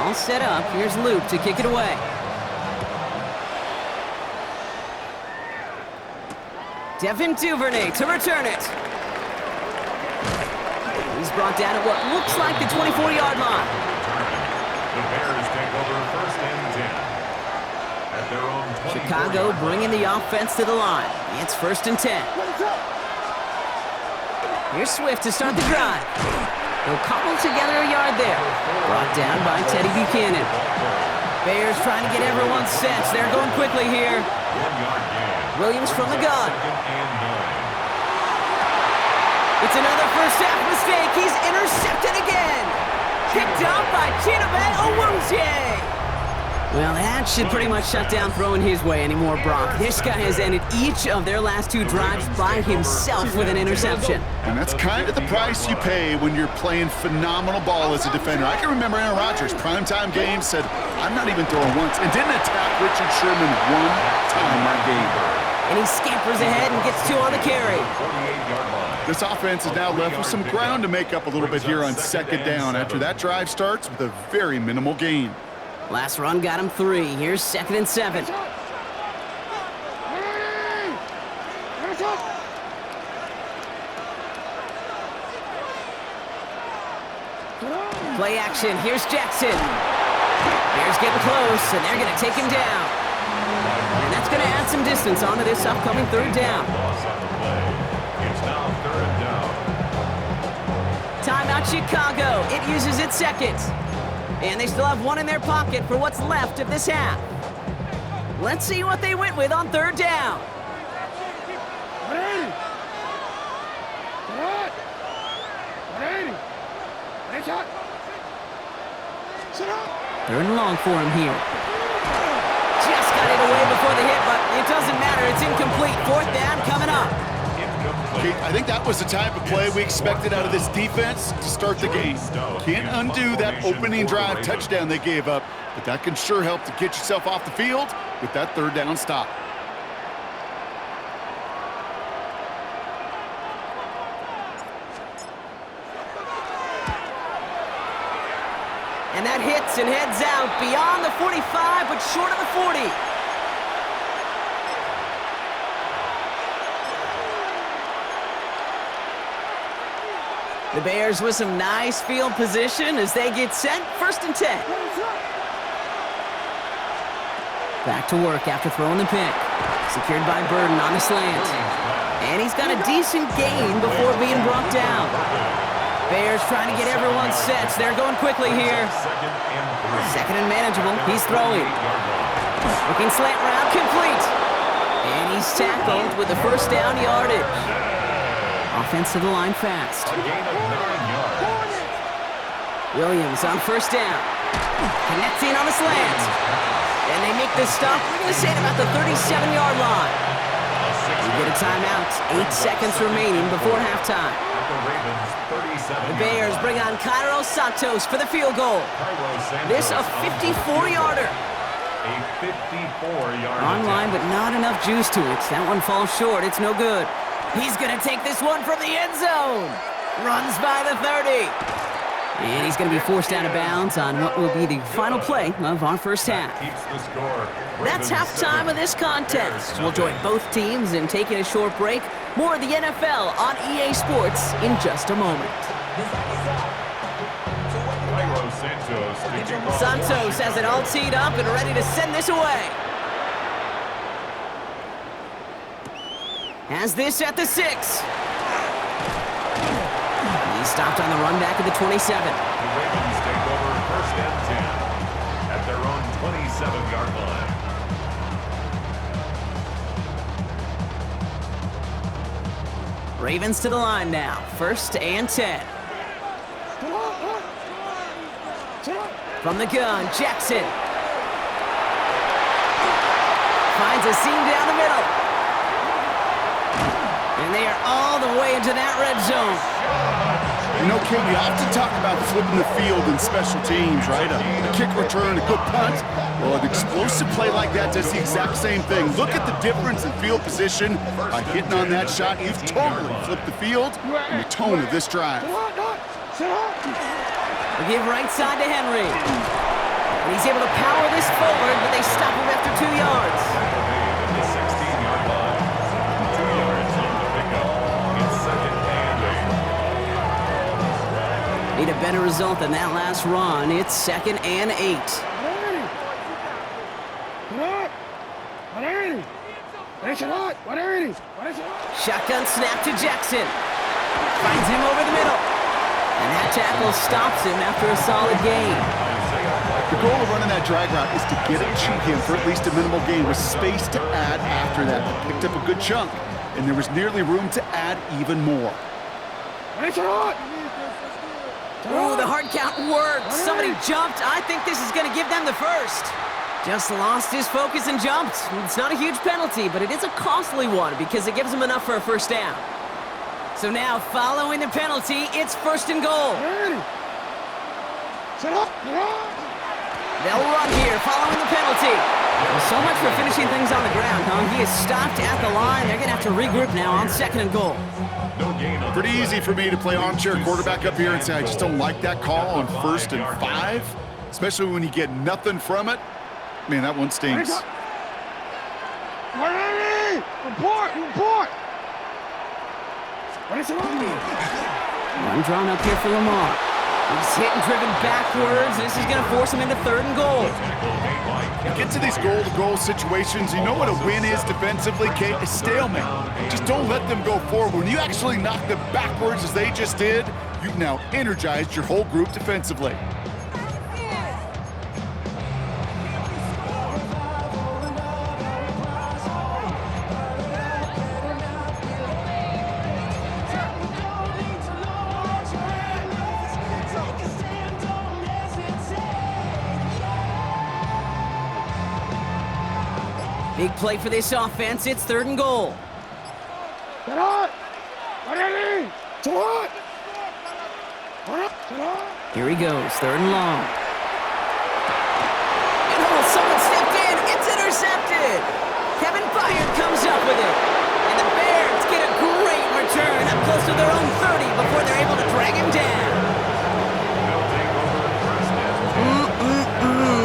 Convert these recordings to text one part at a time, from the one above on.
All set up. Here's Luke to kick it away. Devin Duvernay to return it. He's brought down at what looks like the 24-yard line. The Bears take over first and 10. At their own 24. Chicago bringing the offense to the line. It's first and 10. Here's Swift to start the drive. They'll cobble together a yard there. Brought down by Teddy Buchanan. Bears trying to get everyone set. They're going quickly here. 1-yard gain. Williams from the gun. Second and 9. It's another first half mistake. He's intercepted again. Picked up by Chidobe Awuzie. Well, that should pretty much shut down throwing his way anymore, Brock. This guy has ended each of their last 2 drives by himself with an interception. And that's kind of the price you pay when you're playing phenomenal ball as a defender. I can remember Aaron Rodgers, primetime game, said, I'm not even throwing once, and didn't attack Richard Sherman one time that game. And he scampers ahead and gets 2 on the carry. 48-yard line. This offense is now left with some ground to make up a little bit here on second down after that drive starts with a very minimal gain. Last run got him 3. Here's second and 7. Play action. Here's Jackson. Bears getting close, and they're going to take him down. And that's going to add some distance onto this upcoming third down. Loss on the play. It's now third down. Timeout Chicago. It uses its second. And they still have 1 in their pocket for what's left of this half. Let's see what they went with on third down. Third and long for him here. Just got it away before the hit, but it doesn't matter. It's incomplete. Fourth down coming up. Okay, I think that was the type of play we expected out of this defense to start the game. Can't undo that opening drive touchdown they gave up, but that can sure help to get yourself off the field with that third down stop. And that hits and heads out beyond the 45, but short of the 40. The Bears with some nice field position as they get set. First and 10. Back to work after throwing the pick. Secured by Burden on the slant. And he's got a decent gain before being brought down. Bears trying to get everyone set. They're going quickly here. Second and manageable. He's throwing. Looking slant route, complete. And he's tackled with the first down yardage. Offense to the line fast. A gain of 9 yards. Williams on first down. Connecting on the slant. And they make this stop. We're going to say it about the 37-yard line. We get a timeout. 8 seconds remaining before halftime. The Bears bring on Cairo Santos for the field goal. This a 54-yarder. A 54-yard Online, but not enough juice to it. That one falls short. It's no good. He's going to take this one from the end zone. Runs by the 30. And he's going to be forced out of bounds on what will be the final play of our first half. keeps the score. That's halftime of this contest. We'll join both teams in taking a short break. More of the NFL on EA Sports in just a moment. Cairo Santos to kick off. Santos has it all teed up and ready to send this away. Has this at the 6. He's stopped on the run back at the 27. The Ravens take over first and 10 at their own 27-yard line. Ravens to the line now. First and 10. From the gun, Jackson. Finds a seam down the middle. And they are all the way into that red zone. You know, Kim, we often talk about flipping the field in special teams, right? A kick return, a good punt. Well, an explosive play like that does the exact same thing. Look at the difference in field position by hitting on that shot. You've totally flipped the field and the tone of this drive. We give right side to Henry. And he's able to power this forward, but they stop him after 2 yards. At the 16-yard line. 2 yards on the pickup. It's second and 8. Need a better result than that last run. It's 2nd and 8. Shotgun snap to Jackson. Finds him over the middle. And that tackle stops him after a solid gain. The goal of running that drag route is to get it to him for at least a minimal gain with space to add after that. They picked up a good chunk, and there was nearly room to add even more. Ooh, the hard count worked. Somebody jumped. I think this is going to give them the first. Just lost his focus and jumped. It's not a huge penalty, but it is a costly one because it gives him enough for a first down. So now, following the penalty, it's 1st and goal. They'll run here following the penalty. Well, so much for finishing things on the ground, huh? He is stopped at the line. They're going to have to regroup now on 2nd and goal. Pretty easy for me to play armchair quarterback up here and say I just don't like that call on 1st and 5, especially when you get nothing from it. Man, that one stings. Report! One drawn up here for Lamar. He's hit and driven backwards. This is going to force him into 3rd and goal. You get to these goal-to-goal situations, you know what a win is defensively, Kate? A stalemate. Just don't let them go forward. When you actually knock them backwards as they just did, you've now energized your whole group defensively. Big play for this offense. It's 3rd and goal. Here he goes, 3rd and long. And someone stepped in. It's intercepted. Kevin Byard comes up with it. And the Bears get a great return up close to their own 30 before they're able to drag him down.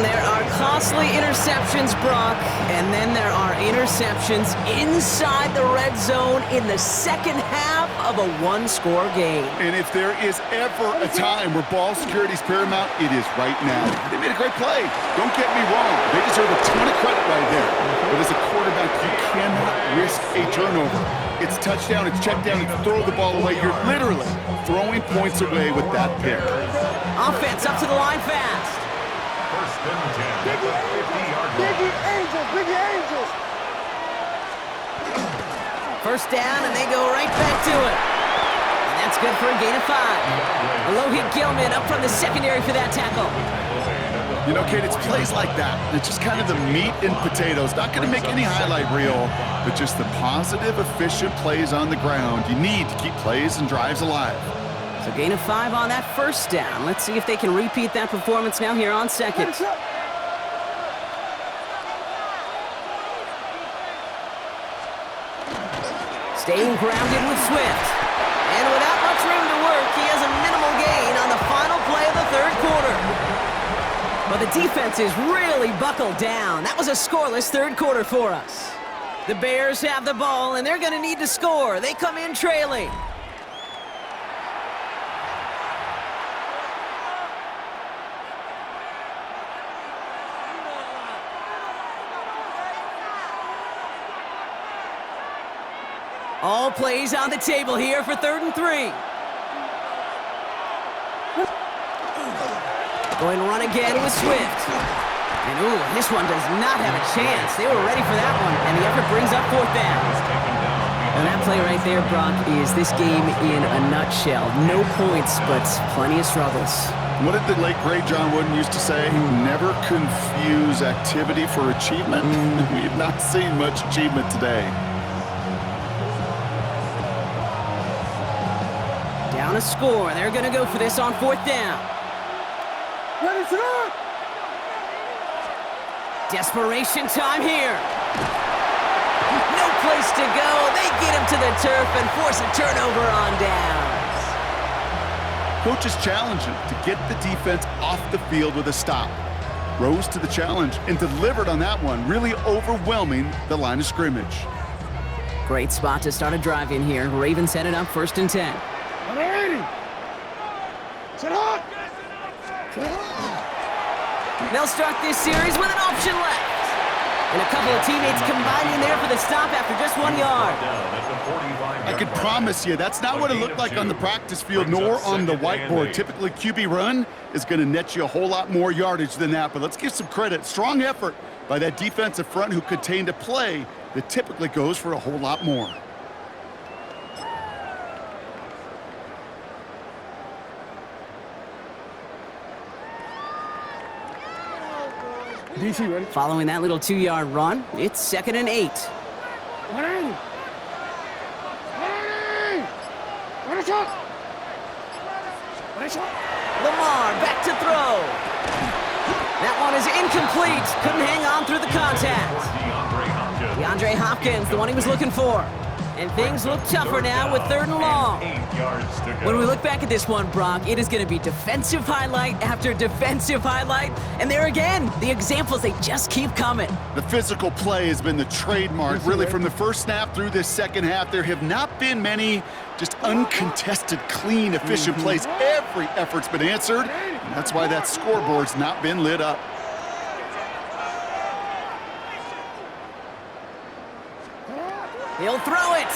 There are costly interceptions, Brock, and then there are interceptions inside the red zone in the second half of a one-score game. And if there is ever a time where ball security is paramount, it is right now. They made a great play. Don't get me wrong. They deserve a ton of credit right there. But as a quarterback, you cannot risk a turnover. It's touchdown, it's check down, it's throw the ball away. You're literally throwing points away with that pick. Offense up to the line fast. 1st and 10 at the 50-yard line. Biggie Angels! 1st down, and they go right back to it. And that's good for a gain of 5. A low-hit Gilman up from the secondary for that tackle. You know, Kate, it's plays like that. It's just kind of the meat and potatoes. Not going to make any highlight reel, but just the positive, efficient plays on the ground. You need to keep plays and drives alive. So gain of 5 on that 1st down. Let's see if they can repeat that performance now here on 2nd. Staying grounded with Swift. And without much room to work, he has a minimal gain on the final play of the 3rd quarter. But the defense is really buckled down. That was a scoreless 3rd quarter for us. The Bears have the ball, and they're going to need to score. They come in trailing. All plays on the table here for 3rd and 3. Going to run again with Swift. And ooh, this one does not have a chance. They were ready for that one, and the effort brings up 4th down. And that play right there, Brock, is this game in a nutshell. No points, but plenty of struggles. What did the late, great John Wooden used to say? Never confuse activity for achievement. We have not seen much achievement today. Down a score. They're going to go for this on 4th down. Desperation time here. No place to go. They get him to the turf and force a turnover on downs. Coach is challenging to get the defense off the field with a stop. rose to the challenge and delivered on that one, really overwhelming the line of scrimmage. Great spot to start a drive in here. Ravens headed up 1st and 10. They'll start this series with an option left. And a couple of teammates combining there for the stop after just 1 yard. I can promise you, that's not what it looked like on the practice field nor on the whiteboard. Typically, QB run is going to net you a whole lot more yardage than that. But let's give some credit. Strong effort by that defensive front who contained a play that typically goes for a whole lot more. DC ready? Following that little 2-yard run, it's 2nd and 8. Lamar back to throw. That one is incomplete. Couldn't hang on through the contact. DeAndre Hopkins, the one he was looking for. And things look tougher now with 3rd and long. When we look back at this one, Brock, it is going to be defensive highlight after defensive highlight. And there again, the examples, they just keep coming. The physical play has been the trademark, really, from the first snap through this second half. There have not been many just uncontested, clean, efficient plays. Every effort's been answered, and that's why that scoreboard's not been lit up. He'll throw it.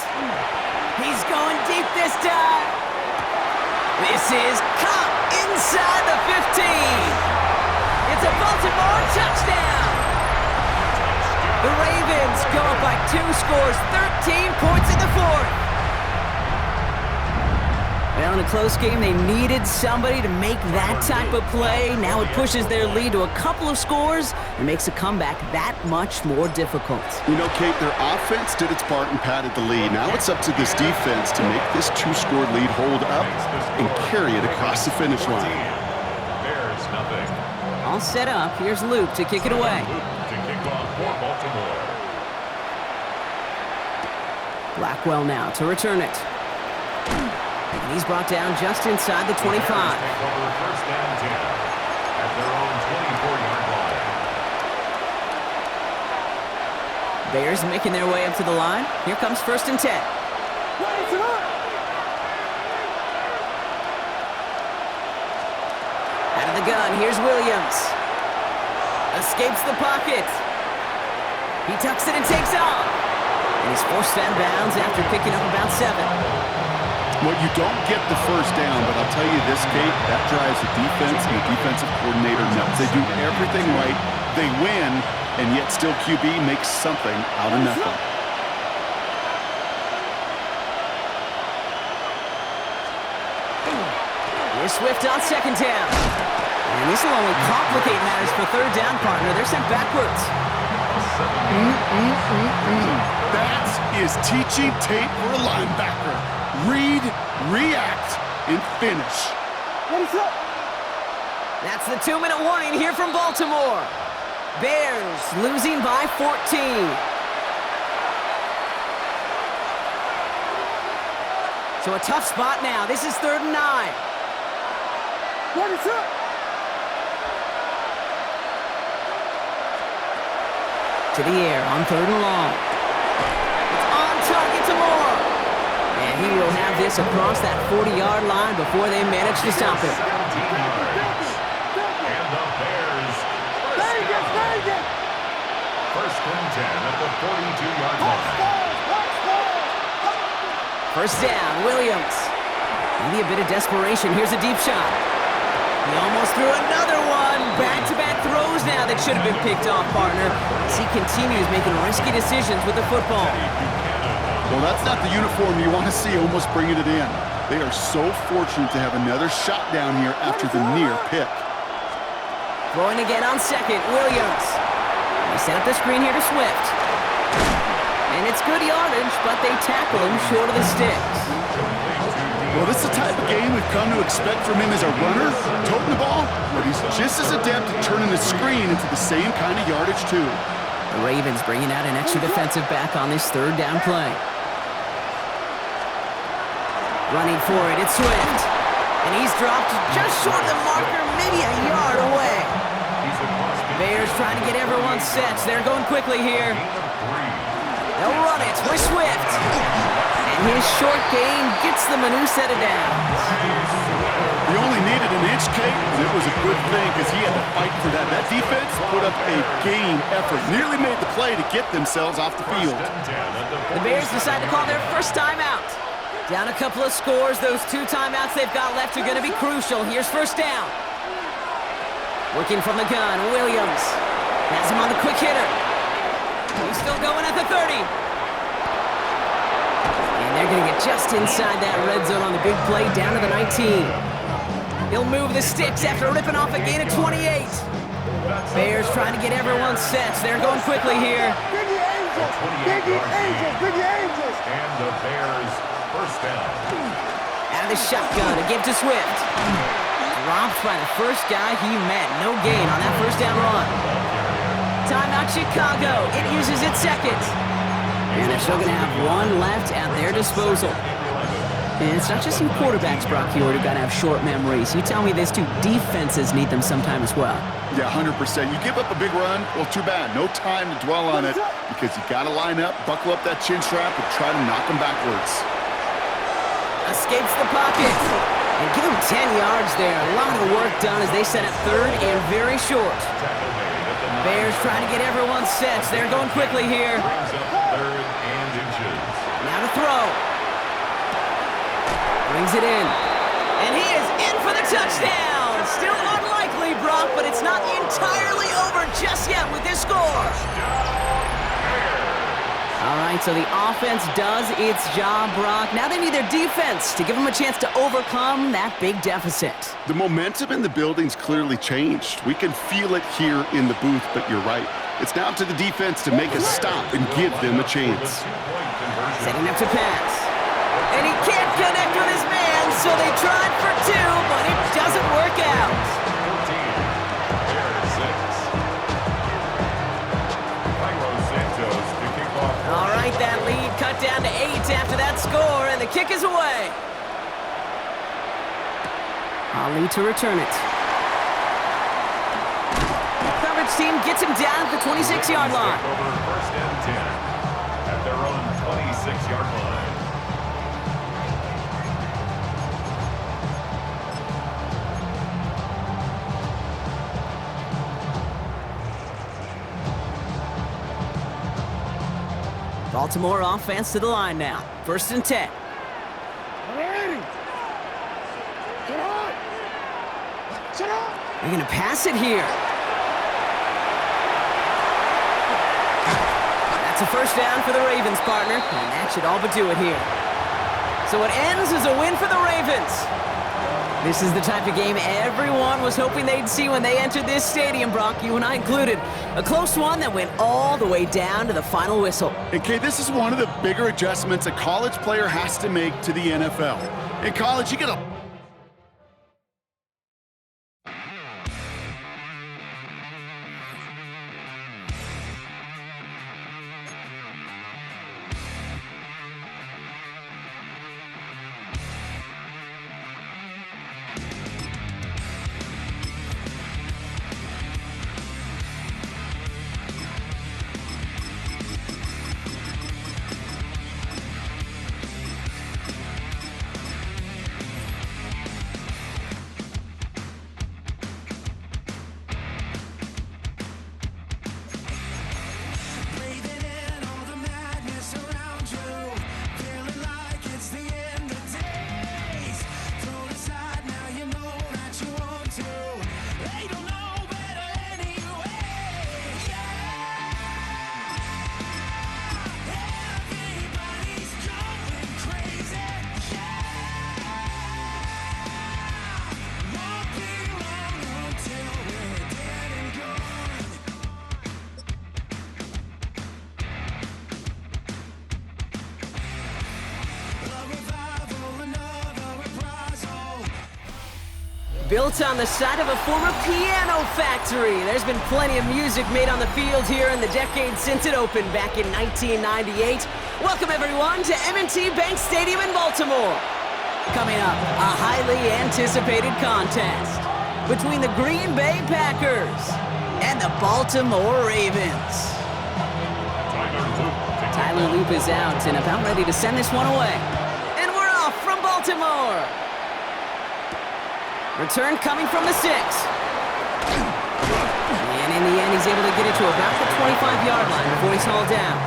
He's going deep this time. This is caught inside the 15. It's a Baltimore touchdown. The Ravens go up by 2 scores, 13 points in the 4th. Well, in a close game, they needed somebody to make that type of play. Now it pushes their lead to a couple of scores and makes a comeback that much more difficult. You know, Kate, their offense did its part and padded the lead. Now it's up to this defense to make this 2-score lead hold up and carry it across the finish line. Bears nothing. All set up. Here's Luke to kick it away. To kick off for Baltimore. Blackwell now to return it. And he's brought down just inside the 25. Take over 1st and 10 at their own 24-yard line. Bears making their way up to the line. Here comes 1st and 10. Out of the gun, here's Williams. Escapes the pocket. He tucks it and takes off. And he's forced out of bounds after picking up about 7. Well, you don't get the first down, but I'll tell you this, Kate, that drives the defense and the defensive coordinator nuts. They do everything right, they win, and yet still QB makes something out of nothing. Here's Swift on 2nd down. And this will only complicate matters for 3rd down, partner. They're sent backwards. That is teaching tape for a linebacker. Read, react, and finish. That's the 2-minute warning here from Baltimore. Bears losing by 14. So a tough spot now. This is 3rd and 9. To the air on 3rd and long. It's on target to Moore. And he will have this across that 40-yard line before they manage to stop him. And the Bears. First and 10 at the 42-yard line. 1st down, Williams. Maybe a bit of desperation. Here's a deep shot. He almost threw another one. Back-to-back throws now that should have been picked off, partner, as he continues making risky decisions with the football. Well, that's not the uniform you want to see almost bringing it in. They are so fortunate to have another shot down here after the near pick. Throwing again on 2nd, Williams. They set up the screen here to Swift. And it's good yardage, but they tackle him short of the sticks. Well, this is the type of game we've come to expect from him as a runner, toting the ball, but he's just as adept at turning the screen into the same kind of yardage, too. The Ravens bringing out an extra defensive back on this 3rd down play. Running for it, it's Swift. And he's dropped just short of the marker, maybe a yard away. He's across trying to get everyone set. They're going quickly here. They'll run it with Swift. And his short gain gets them a new set of downs. He only needed an inch, Kate, and it was a good thing because he had to fight for that. That defense put up a game effort, nearly made the play to get themselves off the field. The Bears decide to call their first timeout. Down a couple of scores. Those 2 timeouts they've got left are going to be crucial. Here's first down. Working from the gun, Williams has him on the quick hitter. He's still going at the 30. And they're going to get just inside that red zone on the big play down to the 19. He'll move the sticks after ripping off a gain of 28. Bears trying to get everyone set. They're going quickly here. Biggie Angels! Biggie Angels! Biggie Angels! And the Bears first down. Out of the shotgun, a give to Swift. Dropped by the first guy he met. No gain on that first down run. Timeout Chicago. It uses its second. And they're still going to have one left at their disposal. And it's not just some quarterbacks, Brock Hewitt, who got to have short memories. You tell me these 2 defenses need them sometime as well. Yeah, 100%. You give up a big run, well, too bad. No time to dwell on it because you got to line up, buckle up that chin strap, and try to knock them backwards. Escapes the pocket. And give him 10 yards there. A lot of work done as they set up third and very short. Bears trying to get everyone set. They're going quickly here. Third and inches. Now to throw. Brings it in. And he is in for the touchdown. Still unlikely, Brock, but it's not entirely over just yet with this score. All right, so the offense does its job, Brock. Now they need their defense to give them a chance to overcome that big deficit. The momentum in the building's clearly changed. We can feel it here in the booth, but you're right. It's now to the defense to make a stop and give them a chance. Setting up to pass. And he can't connect with his man, so they tried for 2, but it doesn't work out. 14. Bears 6. To kick off. All right, that lead cut down to 8 after that score, and the kick is away. Ali to return it. Coverage team gets him down at the 26-yard line. Over first and 10 at their own 26-yard line. Baltimore offense to the line now. First and 10. They're going to pass it here. That's a first down for the Ravens, partner. And that should all but do it here. So it ends as a win for the Ravens. This is the type of game everyone was hoping they'd see when they entered this stadium, Brock, you and I included. A close one that went all the way down to the final whistle. And Kay, this is one of the bigger adjustments a college player has to make to the NFL. In college, you get a Built on the side of a former piano factory, there's been plenty of music made on the field here in the decade since it opened back in 1998. Welcome everyone to M&T Bank Stadium in Baltimore. Coming up, a highly anticipated contest between the Green Bay Packers And the Baltimore Ravens. Tyler Loop is out and about ready to send this one away. And we're off from Baltimore. Return coming from the 6. And in the end, he's able to get it to about the 25-yard line before he's hauled down.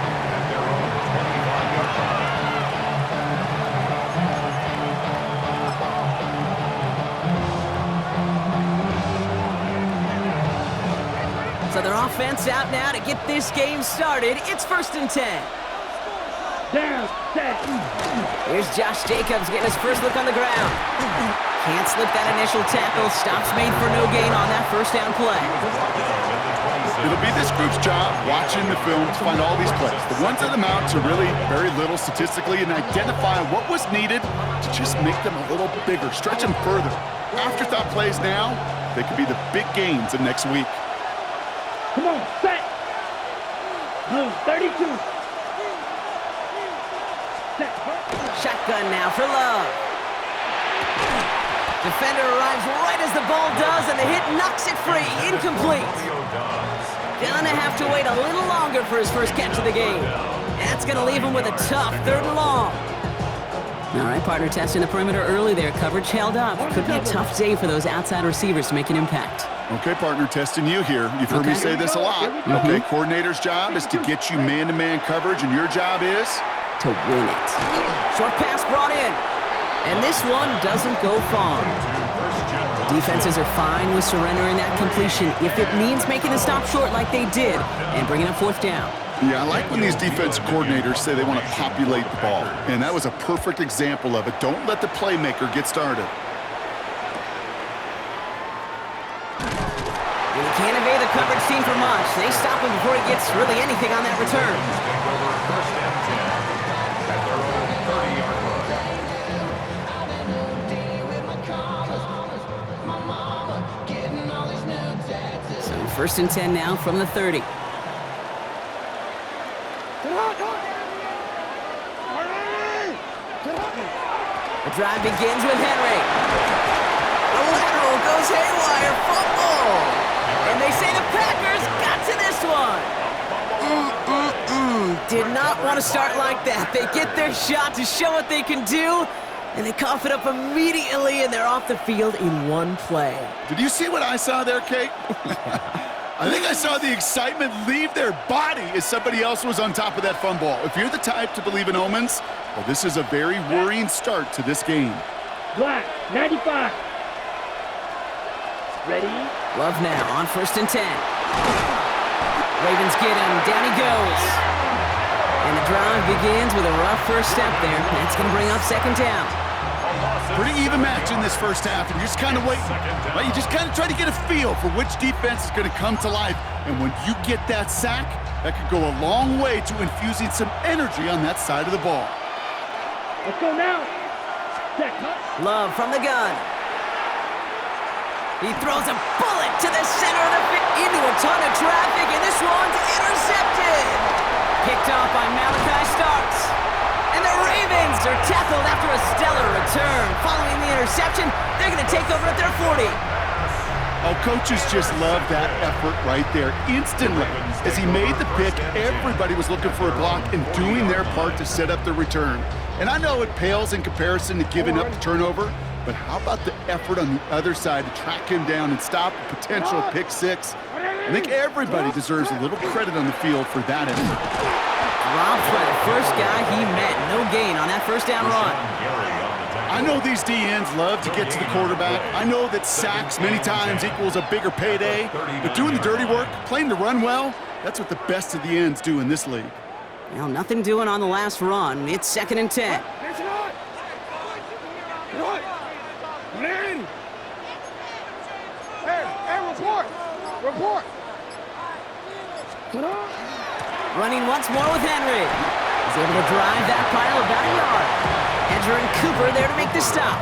So their offense out now to get this game started. It's 1st and 10. Down, set. Here's Josh Jacobs getting his first look on the ground. Can't slip that initial tackle. Stops made for no gain on that first down play. It'll be this group's job watching the film to find all these plays. The ones that amount to really very little statistically and identify what was needed to just make them a little bigger, stretch them further. Afterthought plays now, they could be the big gains of next week. Come on, set. Blue, 32. Set. Shotgun now for Love. Defender arrives right as the ball does, and the hit knocks it free. Incomplete. Gonna have to wait a little longer for his first catch of the game. That's gonna leave him with a tough 3rd and long. All right, partner, testing the perimeter early there. Coverage held up. Could be a tough day for those outside receivers to make an impact. Okay, partner, testing you here. You've heard me say this a lot. Okay, coordinator's job is to get you man-to-man coverage, and your job is? To win it. Short pass brought in. And this one doesn't go far. Defenses are fine with surrendering that completion if it means making the stop short like they did and bringing up 4th down. Yeah, I like when these defense coordinators say they want to populate the ball. And that was a perfect example of it. Don't let the playmaker get started. And he can't evade the coverage team for much. They stop him before he gets really anything on that return. So 1st and 10 now from the 30. The drive begins with Henry. The lateral goes haywire. Fumble. And they say the Packers got to this one. Did not want to start like that. They get their shot to show what they can do, and they cough it up immediately, and they're off the field in one play. Did you see what I saw there, Kate? I think I saw the excitement leave their body as somebody else was on top of that fumble. If you're the type to believe in omens, well, this is a very worrying start to this game. Black, 95. Ready? Love now on 1st and 10. Ravens get him. Down he goes. And the drive begins with a rough first step there. That's going to bring up 2nd down. Pretty even match in this first half, and you're just kind of waiting. Right? You just kind of try to get a feel for which defense is going to come to life. And when you get that sack, that could go a long way to infusing some energy on that side of the ball. Let's go now. Set. Love from the gun. He throws a bullet to the center of the field into a ton of traffic, and this one's intercepted. Picked off by Malachi Starks. And the Ravens are tackled after a stellar return. Following the interception, they're going to take over at their 40. Oh, coaches just love that effort right there. Instantly, as he made the pick, everybody was looking for a block and doing their part to set up the return. And I know it pales in comparison to giving up the turnover, but how about the effort on the other side to track him down and stop a potential pick 6? I think everybody deserves a little credit on the field for that effort. Dropped by the first guy he met. No gain on that first down run. I know these DNs love to get to the quarterback. I know that sacks many times equals a bigger payday, but doing the dirty work, playing the run well, that's what the best of the ends do in this league. Well, nothing doing on the last run. It's 2nd and 10. Report. Running once more with Henry. He's able to drive that pile about a yard. Hedger and Cooper there to make the stop.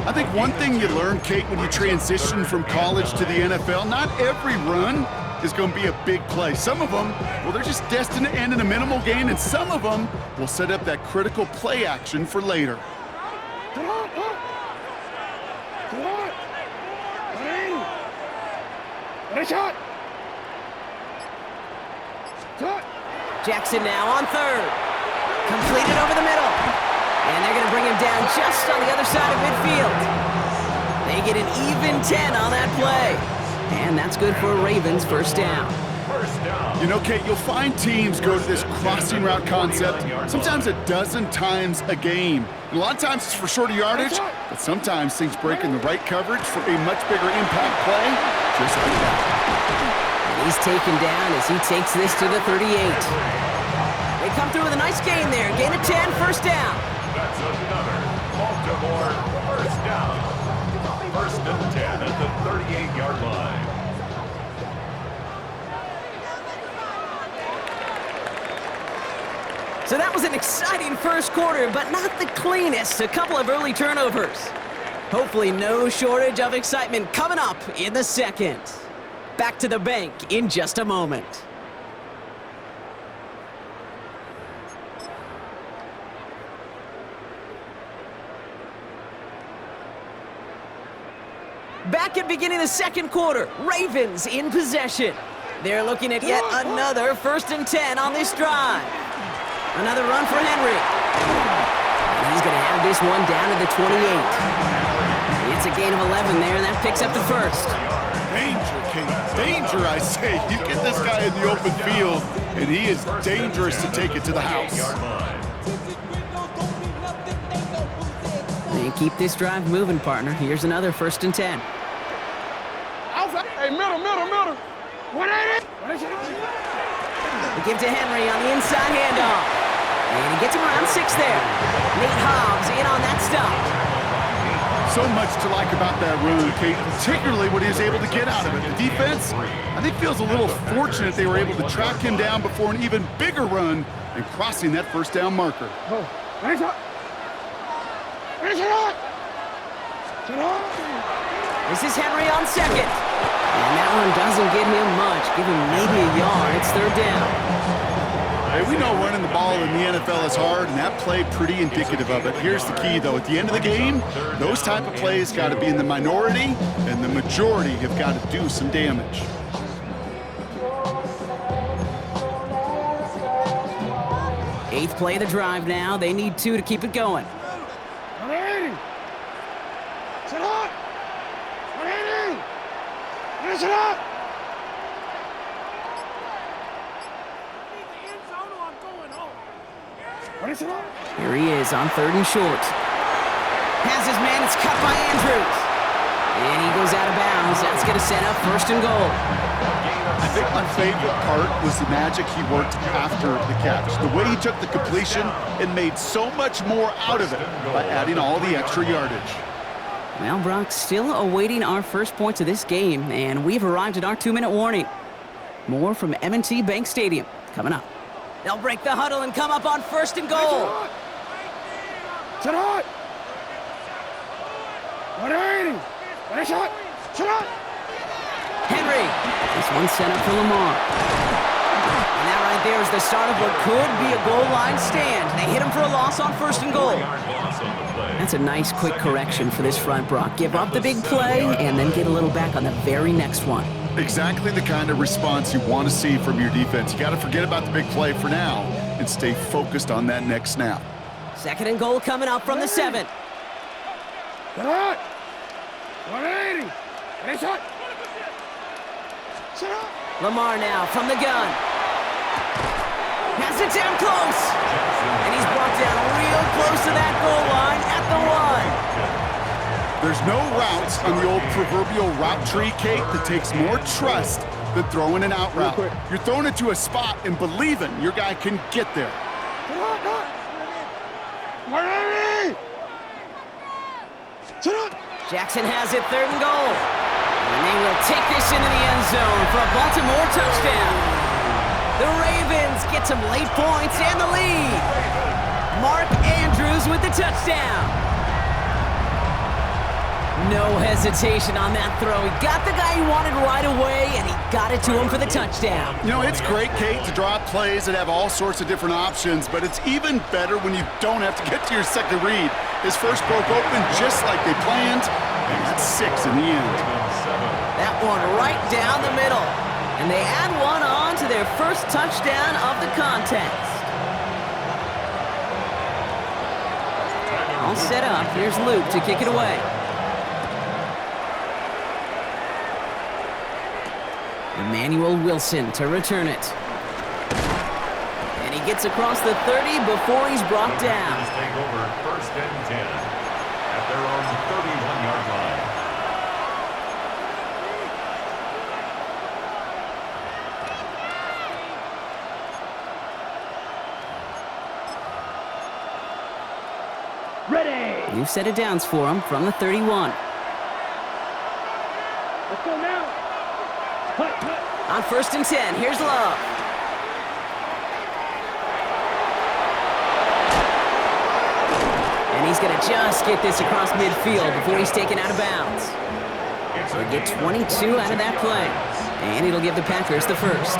I think one thing you learn, Kate, when you transition from college to the NFL, not every run is going to be a big play. Some of them, well, they're just destined to end in a minimal gain, and some of them will set up that critical play action for later. shot. Jackson now on third. Completed over the middle. And they're going to bring him down just on the other side of midfield. They get an even 10 on that play. And that's good for a Ravens first down. You know, Kate, you'll find teams go to this crossing route concept sometimes a dozen times a game. And a lot of times it's for shorter yardage, but sometimes things break in the right coverage for a much bigger impact play, just like that. And he's taken down as he takes this to the 38. They come through with a nice gain there. Gain of 10, first down. That's another Baltimore first down. First and 10 at the 38-yard line. So that was an exciting first quarter, but not the cleanest. A couple of early turnovers. Hopefully no shortage of excitement coming up in the second. Back to the bank in just a moment. Back at beginning of the second quarter, Ravens in possession. They're looking at yet another first and 10 on this drive. Another run for Henry. And he's going to have this one down to the 28. It's a gain of 11 there, and that picks up the first. Danger, Kate. Danger, I say. You get this guy in the open field, and he is dangerous to take it to the house. And keep this drive moving, partner. Here's another first and 10. Hey, middle. 180. They give to Henry on the inside handoff. And he gets him around 6 there. Nate Hobbs in on that stop. So much to like about that run, Kate, particularly what he was able to get out of it. The defense, I think, feels a little fortunate they were able to track him down before an even bigger run and crossing that first down marker. This is Henry on second. And that one doesn't get him much. Give him maybe a yard. It's third down. Hey, we know running the ball in the NFL is hard, and that play pretty indicative of it. Here's the key, though. At the end of the game, those type of plays got to be in the minority, and the majority have got to do some damage. Eighth play of the drive now. They need 2 to keep it going. 180. Sit up. 180. Sit up. Here he is on third and short. Has his man. It's cut by Andrews. And he goes out of bounds. That's going to set up first and goal. I think my favorite part was the magic he worked after the catch. The way he took the completion and made so much more out of it by adding all the extra yardage. Well, Brock, still awaiting our first points of this game, and we've arrived at our 2-minute warning. More from M&T Bank Stadium coming up. They'll break the huddle and come up on first and goal. Sit up. 180. Sit up. Henry. This one set up for Lamar. And that right there is the start of what could be a goal line stand. They hit him for a loss on first and goal. That's a nice quick correction for this front, Brock. Give up the big play and then get a little back on the very next one. Exactly the kind of response you want to see from your defense. You got to forget about the big play for now and stay focused on that next snap. Second and goal coming up from the 7. Sit up. 180. Sit up. Sit up. Lamar now from the gun. Has it down close. And he's brought down real close to that goal line at the 1. There's no routes on the old proverbial route tree, Kate, that takes more trust than throwing an out route. You're throwing it to a spot and believing your guy can get there. 180. Sit up. Jackson has it, third and goal. And they will take this into the end zone for a Baltimore touchdown. The Ravens get some late points and the lead. Mark Andrews with the touchdown. No hesitation on that throw. He got the guy he wanted right away, and he got it to him for the touchdown. You know, it's great, Kate, to draw up plays that have all sorts of different options, but it's even better when you don't have to get to your second read. His first broke open just like they planned, and that's 6 in the end. That one right down the middle. And they add one on to their first touchdown of the contest. All set up. Here's Luke to kick it away. Emmanuel Wilson to return it. And he gets across the 30 before he's brought down. Take over first and 10 at their own 31-yard line. Ready. New set of downs for him from the 31. Let's go now. On first and 10, here's Love. And he's going to just get this across midfield before he's taken out of bounds. He'll get 22 out of that play. And it'll give the Packers the first.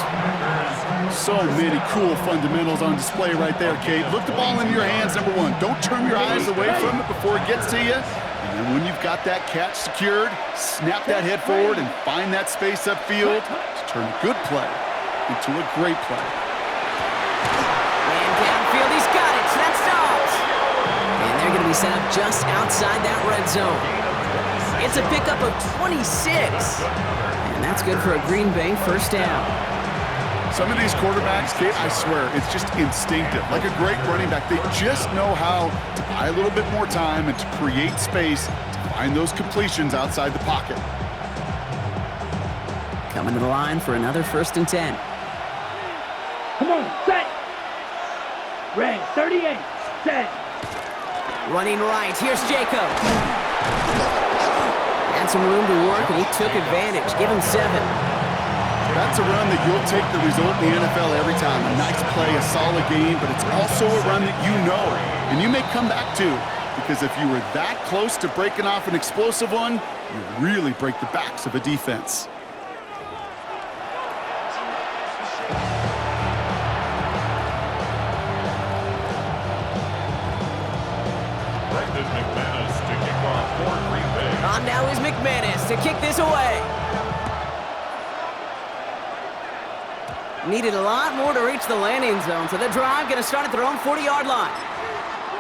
So many cool fundamentals on display right there, Kate. Look the ball into your hands, number one. Don't turn your eyes away from it before it gets to you. And then when you've got that catch secured, snap that head forward and find that space upfield to turn a good play into a great play. And downfield, he's got it. That stops. And they're going to be set up just outside that red zone. It's a pickup of 26. And that's good for a Green Bay first down. Some of these quarterbacks, Kate, I swear, it's just instinctive. Like a great running back, they just know how to buy a little bit more time and to create space to find those completions outside the pocket. Coming to the line for another first and 10. Come on, set. Red 38, set. Running right, here's Jacob. Had some room to work, and he took advantage. Give him 7. That's a run that you'll take the result in the NFL every time. A nice play, a solid game, but it's also a run that you know, and you may come back to, because if you were that close to breaking off an explosive one, you really break the backs of a defense. To kick off for Green Bay. On now is McManus to kick this away. Needed a lot more to reach the landing zone, so the drive going to start at their own 40-yard line.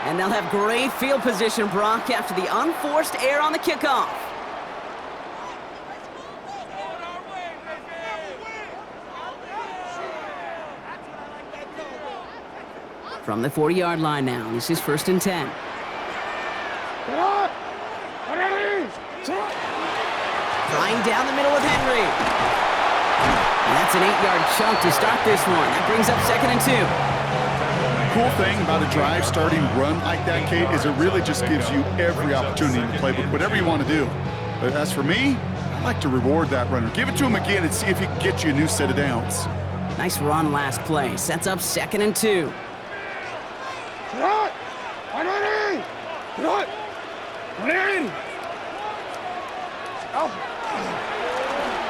And they'll have great field position, Brock, after the unforced error on the kickoff. From the 40-yard line now, this is first and 10. Trying down the middle with Henry. And that's an 8-yard chunk to start this one. That brings up second and 2. Cool thing about a drive starting run like that, Kate, is it really just gives you every opportunity in the playbook, whatever you want to do. But as for me, I like to reward that runner. Give it to him again and see if he can get you a new set of downs. Nice run last play. Sets up second and 2.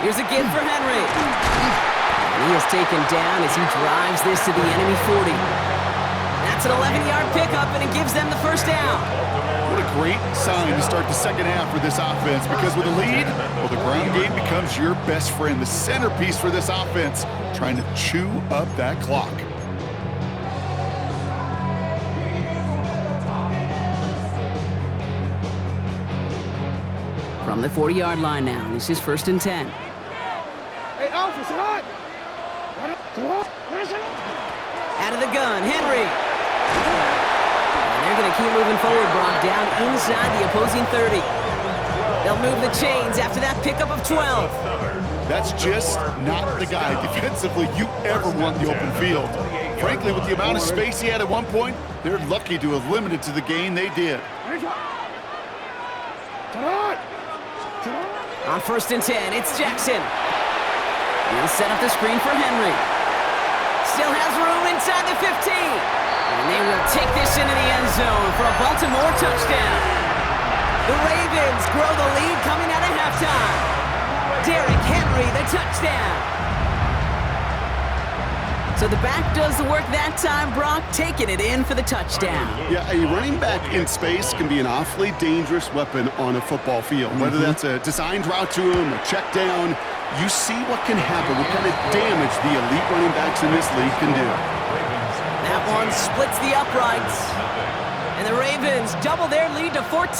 Here's a give for Henry. And he is taken down as he drives this to the enemy 40. That's an 11-yard pickup, and it gives them the first down. What a great sign to start the second half for this offense, because with a lead, well, the ground game becomes your best friend, the centerpiece for this offense, trying to chew up that clock. From the 40-yard line now, this is first and 10. Hey, officer, hot. Out of the gun, Henry. And they're going to keep moving forward, Brock, down inside the opposing 30. They'll move the chains after that pickup of 12. That's just not the guy defensively you ever want the open field. Frankly, with the amount of space he had at one point, they're lucky to have limited to the gain they did. On first and 10, it's Jackson. He'll set up the screen for Henry. Still has room inside the 15. And they will take this into the end zone for a Baltimore touchdown. The Ravens grow the lead coming out of halftime. Derrick Henry, the touchdown. So So the back does the work that time, Brock, taking it in for the touchdown. Yeah, a running back in space can be an awfully dangerous weapon on a football field. Whether that's a designed route to him, a check down, you see what can happen, what kind of damage the elite running backs in this league can do. That one splits the uprights. And the Ravens double their lead to 14.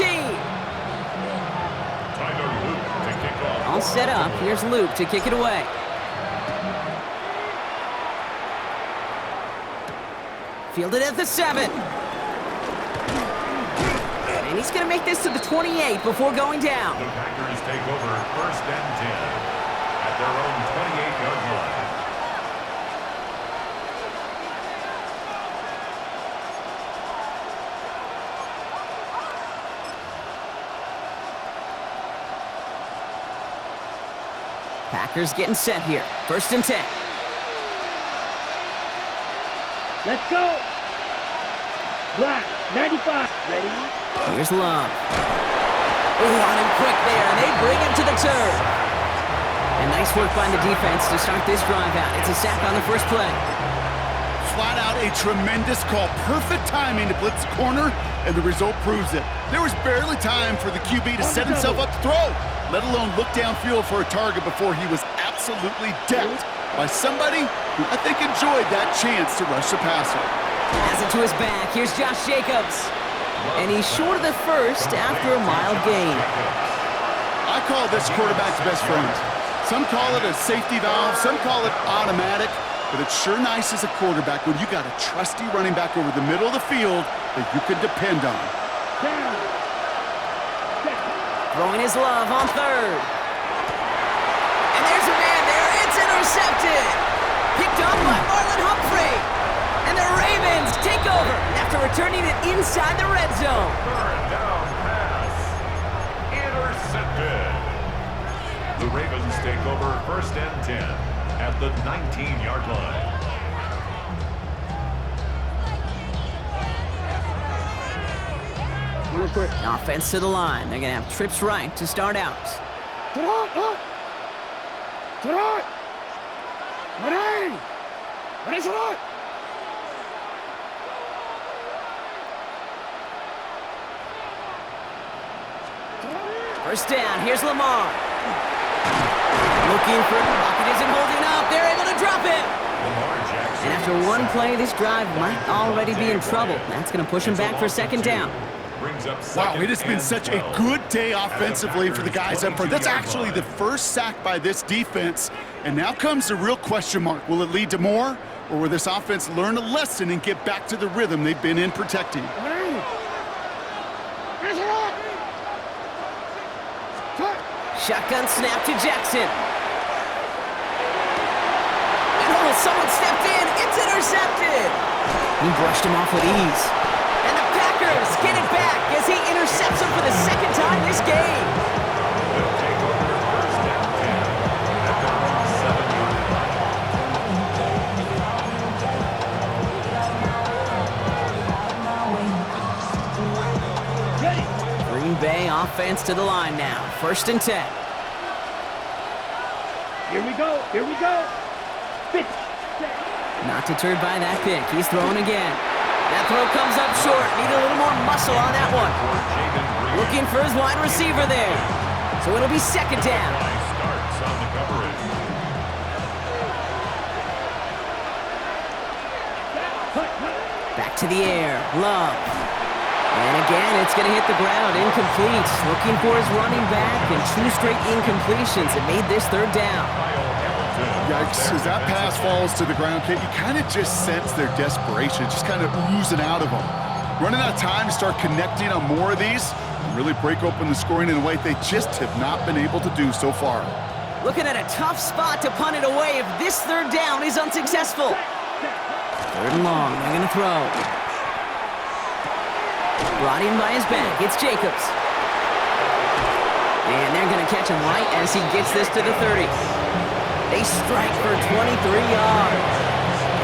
All set up. Here's Luke to kick it away. Fielded at the 7. And he's going to make this to the 28 before going down. The Packers take over 1st and 10 at their own 28-yard line. Packers getting set here. 1st and 10. Let's go. Black, 95. Ready? Here's Love. Ooh, on him quick there, and they bring him to the turf. And nice work by the defense to start this drive out. It's a sack on the first play. Flat out a tremendous call. Perfect timing to blitz the corner, and the result proves it. There was barely time for the QB to set himself up to throw, let alone look downfield for a target before he was absolutely decked by somebody who I think enjoyed that chance to rush the passer. Has it to his back. Here's Josh Jacobs. And he's short of the first after a mild gain. I call this quarterback's best friend. Some call it a safety valve, some call it automatic, but it's sure nice as a quarterback when you got a trusty running back over the middle of the field that you can depend on. Throwing his Love on 3rd. And there's a man there. It's intercepted. Picked up by Marlon Humphrey. And the Ravens take over after returning it inside the red zone. 3rd down pass. Intercepted. The Ravens take over 1st and 10 at the 19-yard line. Real quick. Offense to the line. They're going to have trips right to start out. First down. Here's Lamar. Looking for it. Pocket isn't holding up. They're able to drop it. And after one play, this drive might already be in trouble. That's going to push him back for 2nd down. Wow, it has been such a good day offensively for the guys up front. That's actually the first sack by this defense. And now comes the real question mark. Will it lead to more? Or will this offense learn a lesson and get back to the rhythm they've been in protecting? Shotgun snap to Jackson. And oh, someone stepped in. It's intercepted. He brushed him off with ease. And the Packers get it back as he intercepts him for the 2nd time this game. They'll take over 1st and 10 at their own 7-yard line. Green Bay offense to the line now. 1st and 10. Here we go. Here we go. Pitch. Not deterred by that pick. He's throwing again. That throw comes up short. Need a little more muscle on that one. Looking for his wide receiver there. So it'll be 2nd down. Starts on the coverage. Back to the air. Love. And again, it's going to hit the ground. Incomplete. Looking for his running back, and 2 straight incompletions. It made this 3rd down. Yikes, as that pass falls to the ground, Kate, you kind of just sense their desperation, just kind of oozing out of them. Running out of time to start connecting on more of these and really break open the scoring in a way they just have not been able to do so far. Looking at a tough spot to punt it away if this 3rd down is unsuccessful. 3rd and long. They're going to throw. Brought in by his back. It's Jacobs. And they're going to catch him right as he gets this to the 30. They strike for 23 yards.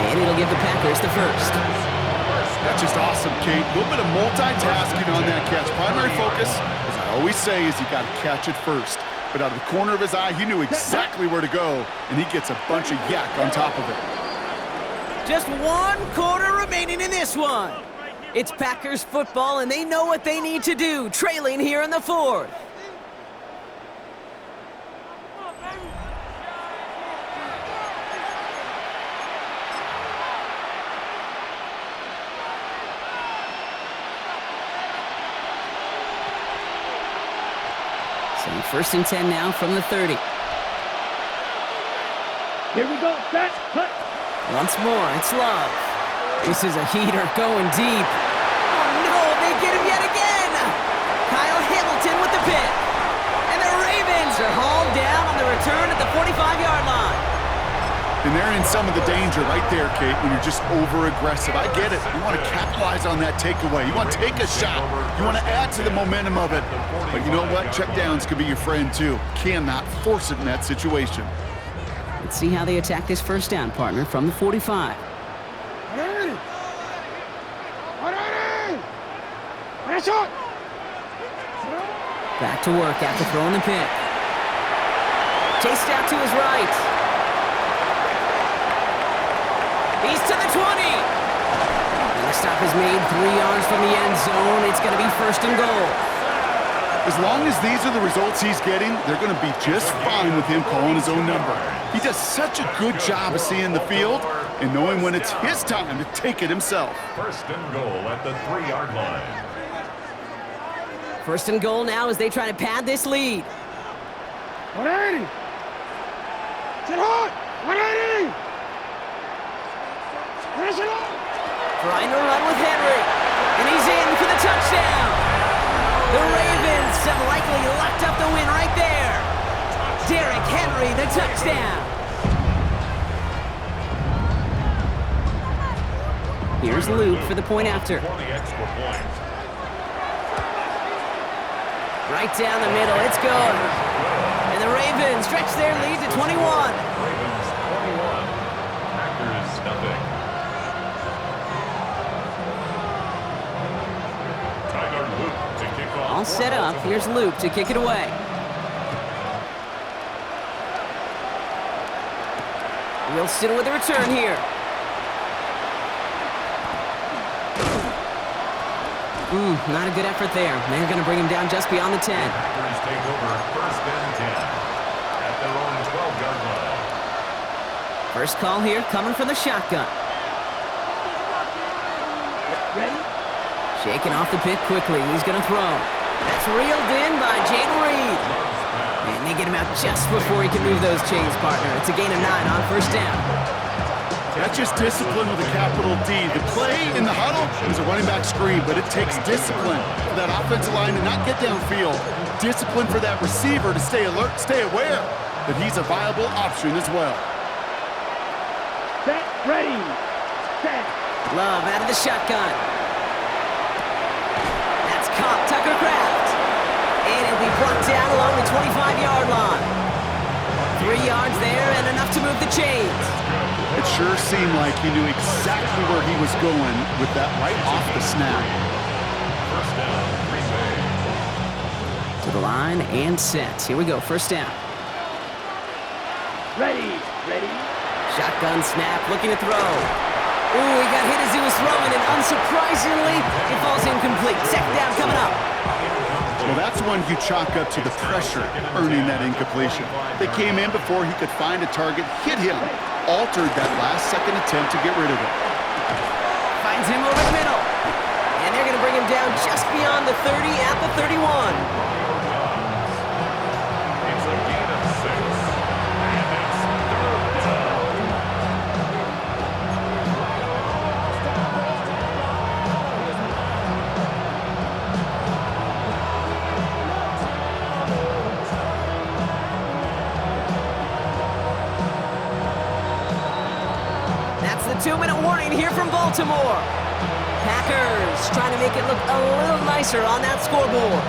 And it'll give the Packers the 1st. That's just awesome, Kate. A little bit of multitasking on that catch. Primary focus, as I always say, is you got to catch it first. But out of the corner of his eye, he knew exactly where to go, and he gets a bunch of yak on top of it. Just 1 quarter remaining in this one. It's Packers football, and they know what they need to do, trailing here in the 4th. So 1st and 10 now from the 30. Here we go. Set. Cut. Once more, it's Love. This is a heater going deep. Oh no, they get him yet again! Kyle Hamilton with the pick. And the Ravens are hauled down on the return at the 45-yard line. And they're in some of the danger right there, Kate, when you're just over-aggressive. I get it. You want to capitalize on that takeaway. You want to take a shot. You want to add to the momentum of it. But you know what? Checkdowns can be your friend, too. Cannot force it in that situation. Let's see how they attack this 1st down, partner, from the 45. Back to work after throwing the pick. Chased out to his right. He's to the 20. And the stop is made 3 yards from the end zone. It's going to be 1st and goal. As long as these are the results he's getting, they're going to be just fine with him calling his own number. He does such a good job of seeing the field and knowing when it's his time to take it himself. 1st and goal at the 3-yard line. 1st and goal now as they try to pad this lead. 180. Sit hard. 180. Finish it up. Trying to run with Henry. And he's in for the touchdown. The Ravens have likely locked up the win right there. Derrick Henry, the touchdown. Here's Luke for the point after. For the extra point. Right down the middle, it's good. And the Ravens stretch their lead to 21. Ravens 21. Packers nothing. Tyler Luke to kick off. All set up. Here's Luke to kick it away. Wilson with a return here. Not a good effort there. They're going to bring him down just beyond the 10. Packers take over 1st and 10 at their own 12-yard line. First call here coming from the shotgun. Ready? Shaking off the pick quickly. He's going to throw. That's reeled in by Jayden Reed. And they get him out just before he can move those chains, partner. It's a gain of 9 on 1st down. That's just discipline with a capital D. The play in the huddle is a running back screen, but it takes discipline for that offensive line to not get downfield. Discipline for that receiver to stay alert, stay aware that he's a viable option as well. Set. Ready. Set. Love out of the shotgun. That's caught Tucker Kraft. And it'll be brought down along the 25-yard line. 3 yards there and enough to move the chains. It sure seemed like he knew exactly where he was going with that right off the snap. 1st down, Green Bay. To the line and set. Here we go, 1st down. Ready. Ready. Shotgun snap, looking to throw. Ooh, he got hit as he was throwing, and unsurprisingly, it falls incomplete. 2nd down coming up. Well, that's one you chalk up to the pressure earning that incompletion. They came in before he could find a target, hit him, altered that last-second attempt to get rid of it. Finds him over the middle. And they're going to bring him down just beyond the 30 at the 31. It's a gain of 6. And it's 3rd down. That's the 2-minute warning here from Baltimore. Packers trying to make it look a little nicer on that scoreboard.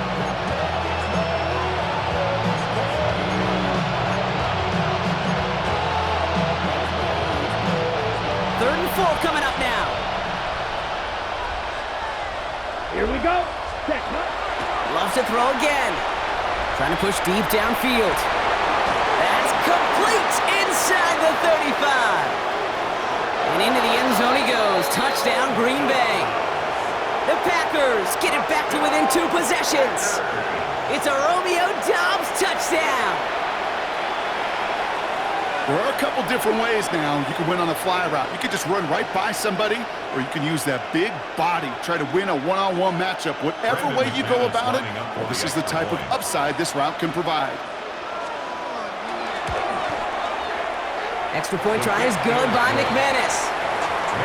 Third and 4 coming up now. Here we go. Set. Loves to throw again. Trying to push deep downfield. That's complete inside the 35. And into the end zone he goes. Touchdown, Green Bay. The Packers get it back to within 2 possessions. It's a Romeo Doubs touchdown. There are a couple different ways now you can win on a fly route. You can just run right by somebody, or you can use that big body, try to win a one-on-one matchup. Whatever way you go about it, well, this is the type of upside this route can provide. Extra point try is good by McManus.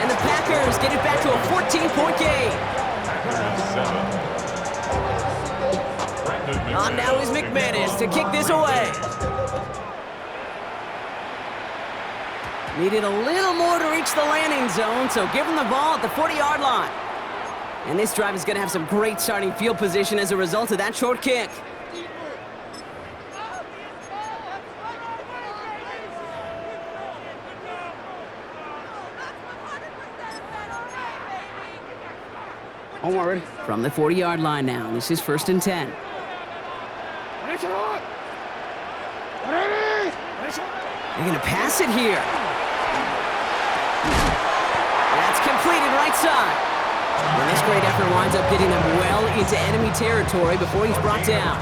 And the Packers get it back to a 14-point game. On now is McManus to kick this away. Needed a little more to reach the landing zone, so give him the ball at the 40-yard line. And this drive is going to have some great starting field position as a result of that short kick. Already. From the 40-yard line now, this is 1st and 10. They're going to pass it here. That's completed right side. And this great effort winds up getting them well into enemy territory before he's brought down.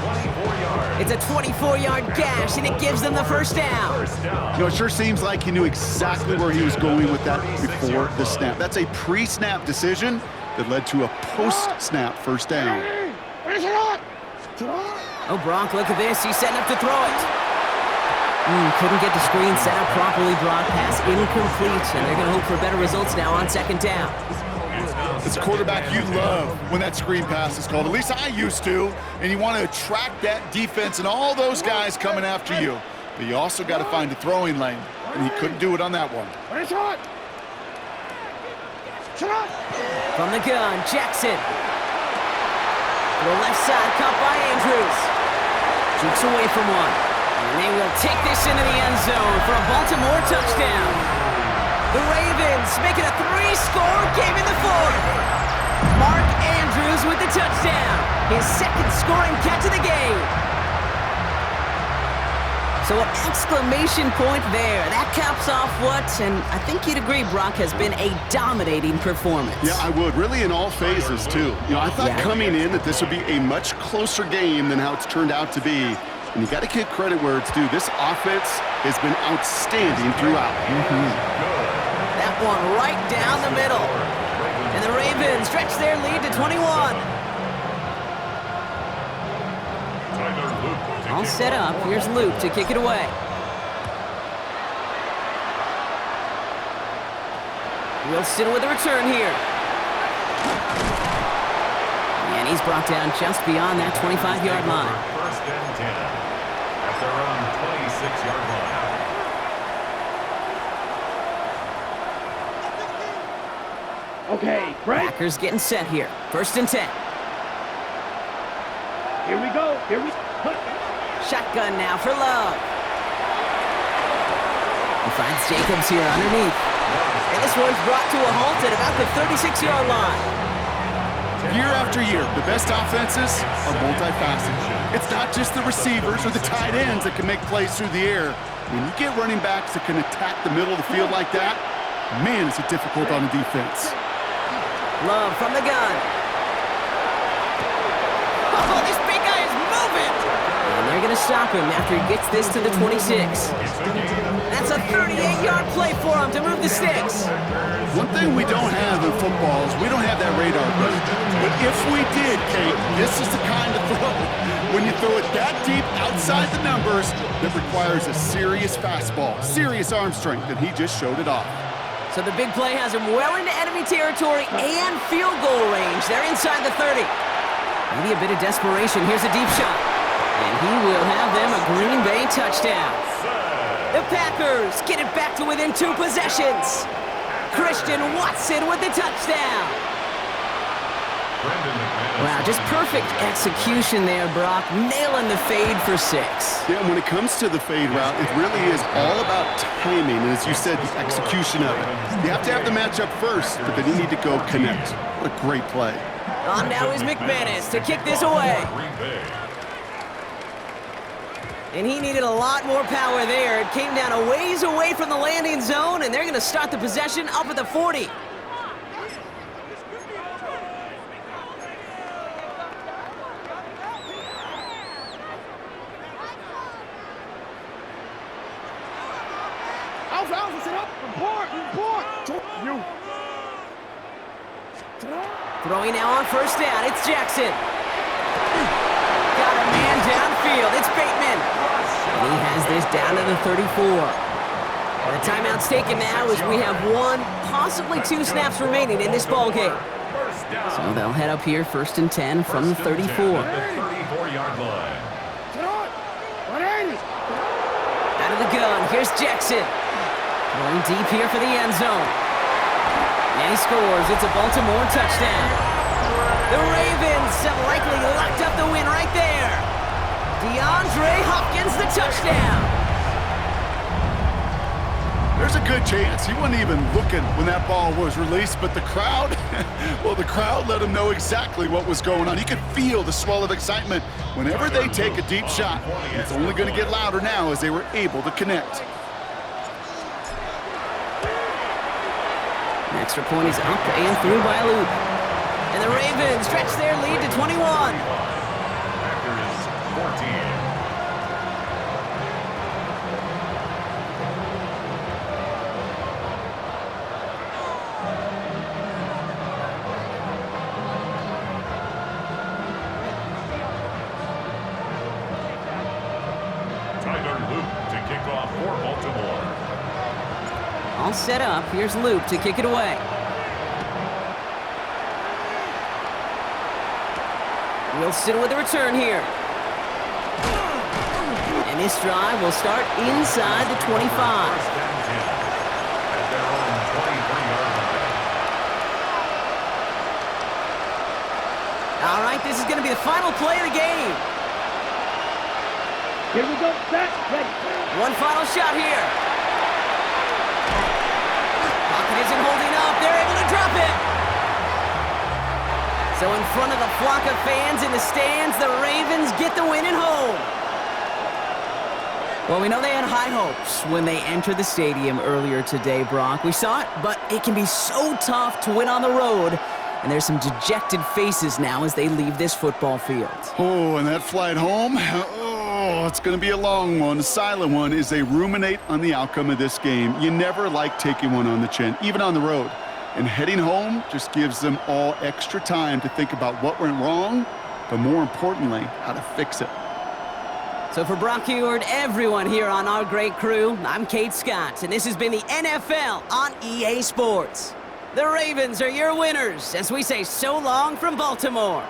It's a 24-yard gash, and it gives them the first down. You know, it sure seems like he knew exactly where he was going with that before the snap. That's a pre-snap decision that led to a post-snap first down. Oh, Brock, look at this. He's setting up to throw it. Couldn't get the screen set up properly. Brock, pass incomplete, and they're going to hope for better results now on 2nd down. It's a quarterback you love when that screen pass is called. At least I used to. And you want to attract that defense and all those guys coming after you. But you also got to find a throwing lane, and he couldn't do it on that one. From the gun, Jackson. To the left side, caught by Andrews. Jukes away from one. And they will take this into the end zone for a Baltimore touchdown. The Ravens make it a 3-score game in the 4th. Mark Andrews with the touchdown. His 2nd scoring catch of the game. So an exclamation point there. That caps off what, and I think you'd agree, Brock, has been a dominating performance. Yeah, I would. Really in all phases, too. You know, I thought coming in that this would be a much closer game than how it's turned out to be. And you got to give credit where it's due. This offense has been outstanding throughout. That one right down the middle. And the Ravens stretch their lead to 21. All set up. Here's Luke to kick it away. Wilson with a return here. And he's brought down just beyond that 25-yard line. 1st and 10 at their own 26-yard line. Okay, break. Packers getting set here. 1st and 10. Here we go. Here we go. Shotgun now for Love. He finds Jacobs here underneath. And this one's brought to a halt at about the 36-yard line. Year after year, the best offenses are multifaceted. It's not just the receivers or the tight ends that can make plays through the air. When you get running backs that can attack the middle of the field like that, man, is it difficult on the defense. Love from the gun. Oh, this big guy is moving! And they're going to stop him after he gets this to the 26. That's a 38-yard play for him to move the sticks. One thing we don't have in football is we don't have that radar gun. But if we did, Kate, this is the kind of throw, when you throw it that deep outside the numbers, that requires a serious fastball, serious arm strength, and he just showed it off. So the big play has him well into enemy territory and field goal range. They're inside the 30. Maybe a bit of desperation. Here's a deep shot. And he will have them a Green Bay touchdown. The Packers get it back to within 2 possessions. Christian Watson with the touchdown. Wow, just perfect execution there, Brock. Nailing the fade for 6. Yeah, when it comes to the fade route, it really is all about timing, and as you said, the execution of it. You have to have the matchup first, but then you need to go connect. What a great play. On now is McManus to kick this away. And he needed a lot more power there. It came down a ways away from the landing zone, and they're going to start the possession up at the 40. Alpha, sit up. Report. You. Throwing now on first down. It's Jackson. Got a man downfield. It's Bateman. And he has this down to the 34. The timeout's taken now as we have 1, possibly 2 snaps remaining in this ball game. So they'll head up here, 1st and 10 from the 34. 34-yard line. Out of the gun, here's Jackson. Going deep here for the end zone. And he scores. It's a Baltimore touchdown. The Ravens have likely locked up the win right there. DeAndre Hopkins, the touchdown. There's a good chance he wasn't even looking when that ball was released, but the crowd, well, the crowd let him know exactly what was going on. He could feel the swell of excitement whenever they take a deep shot. It's only going to get louder now as they were able to connect. An extra point is up and through by a loop. And the Ravens stretch their lead to 21. Packers 14. All set up. Here's Luke to kick it away. Wilson with a return here. And this drive will start inside the 25. At their own 23-yard line. All right, this is going to be the final play of the game. Here we go. Set. Ready. One final shot here. Pocket isn't holding up. They're able to drop it. So in front of the flock of fans in the stands, the Ravens get the win at home. Well, we know they had high hopes when they entered the stadium earlier today, Brock. We saw it, but it can be so tough to win on the road. And there's some dejected faces now as they leave this football field. Oh, and that flight home, oh, it's going to be a long one, a silent one, as they ruminate on the outcome of this game. You never like taking one on the chin, even on the road. And heading home just gives them all extra time to think about what went wrong, but more importantly, how to fix it. So for Brock Heward, everyone here on our great crew, I'm Kate Scott, and this has been the NFL on EA Sports. The Ravens are your winners as we say so long from Baltimore.